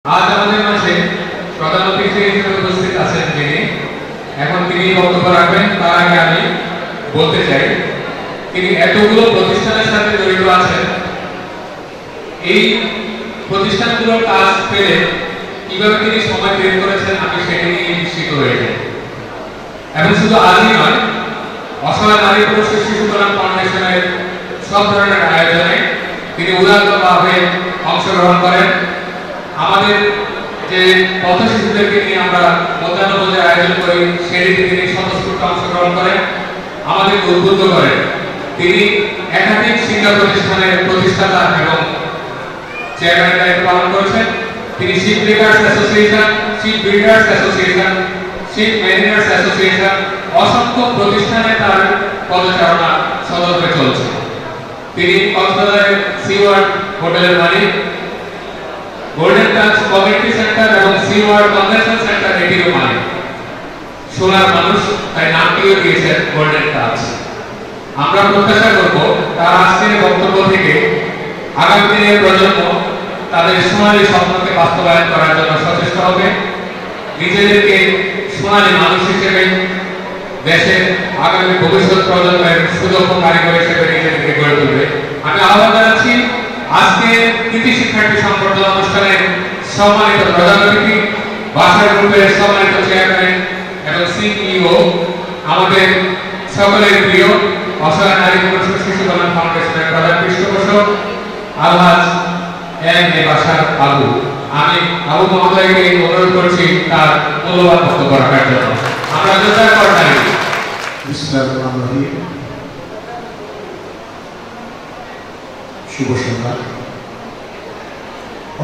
আজ আমাদের মাঝে প্রধান অতিথি হিসেবে উপস্থিত আছেন যিনি এখন তিনি বক্তব্য রাখবেন। তার আগে আমি বলতে চাই তিনি এতগুলো প্রতিষ্ঠানের সাথে জড়িত আছেন। এই প্রতিষ্ঠানগুলোর কাজ পেলে কিভাবে তিনি সময় বের করেছেন আমি সেটি নিয়ে নিশ্চিত হয়ে যাই। এবং শুধু আজই নয়, অসহায় নারী পুরুষ শিশু কল্যাণ ফাউন্ডেশনের সব ধরনের আয়োজনে তিনি উদারভাবে অংশগ্রহণ করেন। আমাদের যে পথ শিশুদেরকে নিয়ে আমরা মধ্যাহ্নভোজের আয়োজন করি সেটিতে তিনি স্বতঃস্ফূর্ত অংশগ্রহণ করেন, আমাদেরকে উদ্বুদ্ধ করেন। তিনি একাধিক শিক্ষা প্রতিষ্ঠানের প্রতিষ্ঠাতা এবং চেয়ারম্যানের দায়িত্ব পালন করেছেন। তিনি ship breakers association, ship builders association, ship mariners association, অসংখ্য প্রতিষ্ঠানে তার পদচারণা সদর্পে চলছে। তিনি কক্সবাজারের সিওয়ার্ড হোটেলের মালিক, গোল্ডেন টাচ কমিউনিটি সেন্টার এবং সিওয়ার্ড কনভেনশন সেন্টার এটিরও মালিক। সোনার মানুষ তাই নামটিও দিয়েছেন গোল্ডেন টাচ। আমরা প্রত্যাশা করব তার আজকের বক্তব্য থেকে আগামী দিনের প্রজন্ম তাদের সোনালী স্বপ্নকে বাস্তবায়ন করার জন্য সচেষ্ট হবে, নিজেদেরকে সোনালী মানুষ হিসেবে দেশের আগামী ভবিষ্যৎ প্রজন্মের সুদক্ষ কারিগর হিসেবে নিজেদেরকে গড়ে তুলবে। আমি আহ্বান জানাচ্ছি আজকে কৃতি শিক্ষার্থী সংবর্ধনা অনুষ্ঠানের সম্মানিত প্রধান অতিথি, ভাষা গ্রুপের সম্মানিত চেয়ারম্যান এবং সিইও, আমাদের সকলের প্রিয় অসহায় নারী পুরুষ শিশু কল্যাণ ফাউন্ডেশনের প্রধান পৃষ্ঠপোষক আলহাজ এম এ বাশার আবু। আমি আবু মহোদয়কে অনুরোধ করছি তার মূল্যবান বক্তব্য রাখার জন্য। আমরা জোরদার করতাম। শুভ সন্ধ্যা।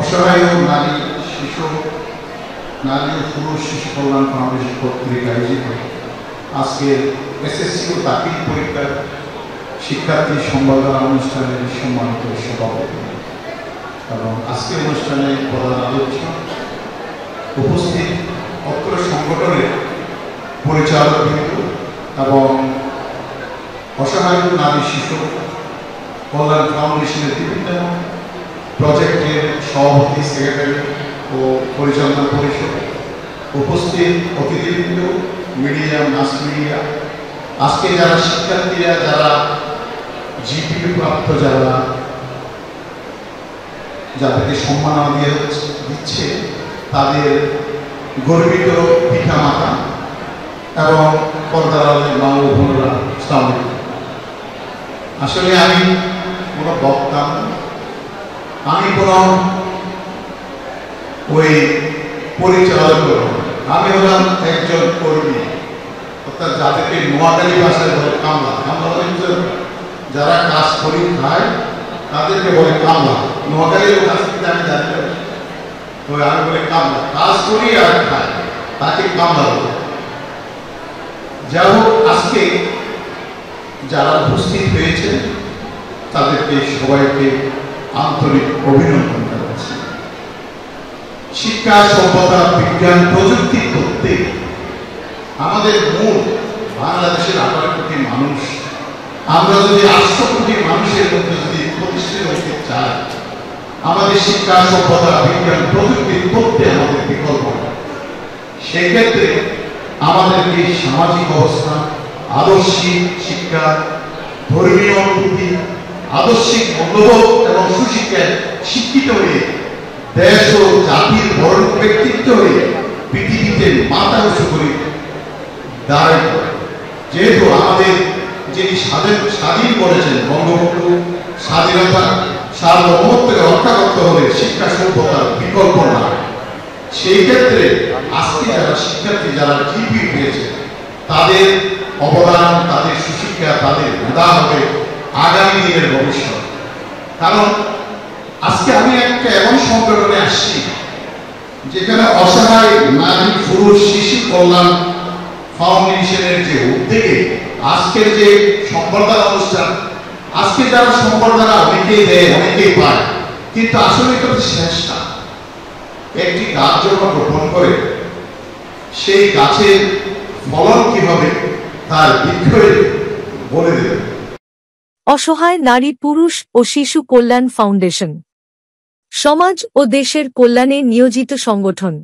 অসহায় নারী শিশু নারী ও পুরুষ শিশু কল্যাণ ফাউন্ডেশন কর্তৃক আয়োজিত আজকের এসএসসি ও দাখিল পরীক্ষার শিক্ষার্থী সংবর্ধনা অনুষ্ঠানের সম্মানিত সভাপতি এবং আজকের অনুষ্ঠানে প্রধান আলোচ্য উপস্থিত অত্র সংগঠনের পরিচালকবৃন্দ এবং অসহায় নারী শিশু কল্যাণ ফাউন্ডেশনের বিভিন্ন প্রজেক্টের সভাপতি, সেক্রেটারি ও পরিচালনা পরিষদ, উপস্থিত অতিথিবৃন্দ, মিডিয়া, মাস মিডিয়া, আজকে যারা শিক্ষার্থীরা যারা জিপি প্রাপ্ত যাদেরকে সম্মাননা দিয়ে দিচ্ছে তাদের গর্বিত পিতা মাতা এবং পর্দার মা ও বোনেরা, আসসালামু আলাইকুম। আসলে আমি কোনো বক্তা, আমি কোনো ওই পরিচালক, আমি হলাম একজন কর্মী, অর্থাৎ যাদেরকে নোয়াখালী ভাষায় বলে কামলা। কামলা মানে যারা কাজ করি খায় তাদেরকে বলে কামলা। নোয়াখালীর কাজ থেকে আমি জানি না, তো আমি বলি কামলা, কাজ করি আর খায় তাকে কামলা বলে। যাই হোক, আজকে যারা উপস্থিত হয়েছে তাদেরকে সবাইকে আন্তরিক অভিনন্দন জানাচ্ছি। শিক্ষা, সভ্যতা, বিজ্ঞান, প্রযুক্তি করতে আমাদের মূল বাংলাদেশের 18 কোটি মানুষ, আমরা যদি 800 কোটি মানুষের মধ্যে যদি প্রতিষ্ঠিত হতে চাই, আমাদের শিক্ষা, সভ্যতা, বিজ্ঞান, প্রযুক্তি করতে আমাদের বিকল্প নেই। সেক্ষেত্রে আমাদেরকে সামাজিক অবস্থা, আদর্শিক শিক্ষা, ধর্মীয় অনুভূতি, আদর্শিক মূল্যবোধ এবং সুশিক্ষায় শিক্ষিত হয়ে দেশ ও জাতির বড় ব্যক্তিত্ব হয়ে পৃথিবীতে মাথা উঁচু করে দাঁড়ায় পড়ে। যেহেতু আমাদের যিনি স্বাধীন করেছেন বঙ্গবন্ধু, স্বাধীনতা সার্বভৌমত্বকে রক্ষা করতে হলে শিক্ষা সভ্যতার বিকল্প না। সেই ক্ষেত্রে আজকে যারা শিক্ষার্থী, যারা জিপি পেয়েছে, তাদের অবদান, তাদের সুশিক্ষা, তাদের মেধা হবে আগামী দিনের ভবিষ্যৎ। কারণ আজকে আমি একটা এমন সংগঠনে আসছি যেখানে অসহায় নারী পুরুষ শিশু কল্যাণ ফাউন্ডেশনের যে উদ্যোগে আজকের যে সংবর্ধনা অনুষ্ঠান, আজকে যারা সংবর্ধনা অনেকেই দেয়, অনেকেই পায়, কিন্তু আসলে এটা শেষ না। একটি গাছ যখন রোপণ করে সেই গাছের ফলন কি হবে তার বিষয়ে বলে দেবে। অসহায় নারী পুরুষ ও শিশু কল্যাণ ফাউন্ডেশন সমাজ ও দেশের কল্যাণে নিয়োজিত সংগঠন।